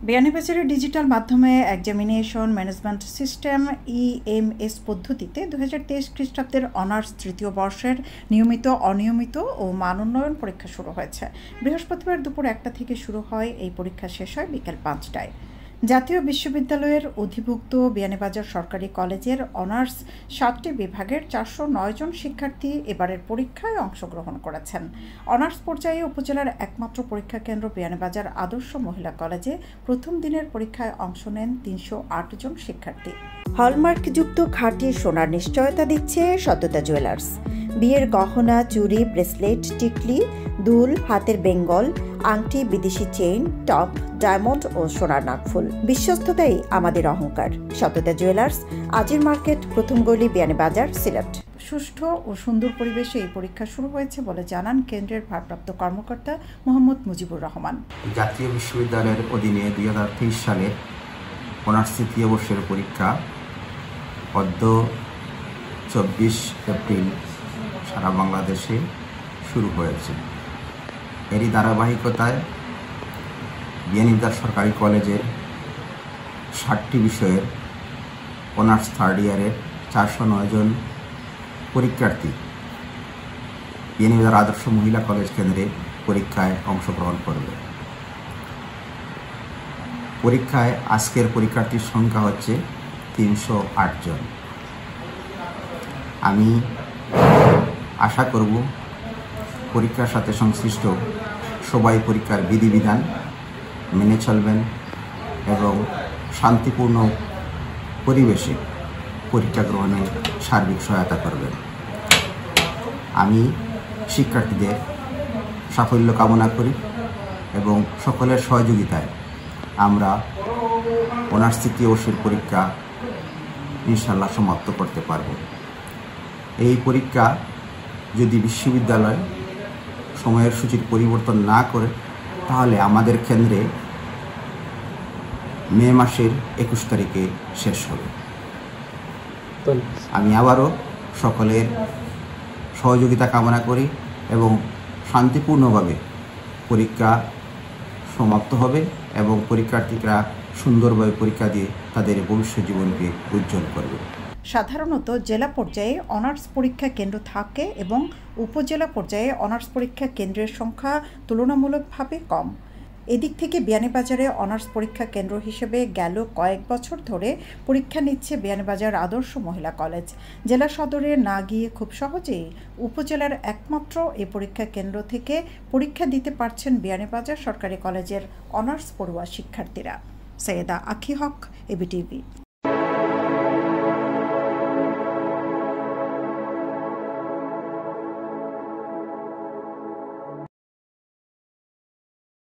বিয়ানীবাজারের ডিজিটাল মাধ্যমে examination management system EMS পদ্ধতিতে 2023 খ্রিস্টাব্দের অনার্স তৃতীয় বর্ষের নিয়মিত অনিয়মিত ও মানোন্নয়ন পরীক্ষা শুরু হয়েছে। বৃহস্পতিবার দুপুর 1টা থেকে শুরু হয়। এই পরীক্ষা শেষ হয় বিকেল 5টায়। জাতীয় বিশ্ববিদ্যালয়ের অধিভুক্ত বিয়ানীবাজার সরকারি কলেজের অনার্স 7টি বিভাগের 409 জন শিক্ষার্থী এবারের পরীক্ষায় অংশগ্রহণ করেছেন। অনার্স পর্যায়ে উপজেলার একমাত্র পরীক্ষা কেন্দ্র বিয়ানীবাজার আদর্শ মহিলা কলেজে প্রথম দিনের পরীক্ষায় অংশ নেন 308 জন শিক্ষার্থী। হলমার্কযুক্ত খাঁটি সোনার নিশ্চয়তা দিচ্ছে সততা জুয়েলার্স। বিয়ের গহনা, চুড়ি, ব্রেসলেট, টিকলি, দুল, হাতের বেঙ্গল, আংটি, বিদেশি চেইন, টপ, ডায়মন্ড ও সোনার নাকফুল। বিশ্বস্ততাই আমাদের অহংকার। সততা জুয়েলার্স, আজির মার্কেট, প্রথম গলি, বিয়ানীবাজার, সিলেট। সুষ্ঠু ও সুন্দর পরিবেশে এই পরীক্ষা শুরু হয়েছে বলে জানান কেন্দ্রের ভারপ্রাপ্ত কর্মকর্তা মোহাম্মদ মুজিবুর রহমান। জাতীয় বিশ্ববিদ্যালয়ের অধীনে 2023 সালে অনার্স তৃতীয় বর্ষের পরীক্ষা অদ্য 24 এপ্রিল সারা বাংলাদেশে শুরু হয়েছে। এরই ধারাবাহিকতায় বিয়ানীবাজার সরকারি কলেজের 60টি বিষয়ের অনার্স থার্ড ইয়ারের 409 জন পরীক্ষার্থী বিয়ানীবাজার আদর্শ মহিলা কলেজ কেন্দ্রে পরীক্ষায় অংশগ্রহণ করবে। পরীক্ষায় আজকের পরীক্ষার্থীর সংখ্যা হচ্ছে 308 জন। আমি আশা করব পরীক্ষার সাথে সংশ্লিষ্ট সবাই পরীক্ষার বিধিবিধান মেনে চলবেন এবং শান্তিপূর্ণ পরিবেশে পরীক্ষা গ্রহণে সার্বিক সহায়তা করবেন। আমি শিক্ষার্থীদের সাফল্য কামনা করি এবং সকলের সহযোগিতায় আমরা অনার্স তৃতীয় বর্ষের পরীক্ষা ইনশাল্লাহ সমাপ্ত করতে পারব। এই পরীক্ষা যদি বিশ্ববিদ্যালয় সময়ের সূচির পরিবর্তন না করে তাহলে আমাদের কেন্দ্রে মে মাসের 21 তারিখে শেষ হবে। আমি আবারও সকলের সহযোগিতা কামনা করি এবং শান্তিপূর্ণভাবে পরীক্ষা সমাপ্ত হবে এবং পরীক্ষার্থীরা সুন্দরভাবে পরীক্ষা দিয়ে তাদের ভবিষ্যৎ জীবনকে উজ্জ্বল করবে। সাধারণত জেলা পর্যায়ে অনার্স পরীক্ষা কেন্দ্র থাকে এবং উপজেলা পর্যায়ে অনার্স পরীক্ষা কেন্দ্রের সংখ্যা তুলনামূলকভাবে কম। এদিক থেকে বিয়ানীবাজারে অনার্স পরীক্ষা কেন্দ্র হিসেবে গেল কয়েক বছর ধরে পরীক্ষা নিচ্ছে বিয়ানীবাজার আদর্শ মহিলা কলেজ। জেলা সদরে না গিয়ে খুব সহজেই উপজেলার একমাত্র এই পরীক্ষা কেন্দ্র থেকে পরীক্ষা দিতে পারছেন বিয়ানীবাজার সরকারি কলেজের অনার্স পড়ুয়া শিক্ষার্থীরা। সৈয়দা আখি হক, ABTV।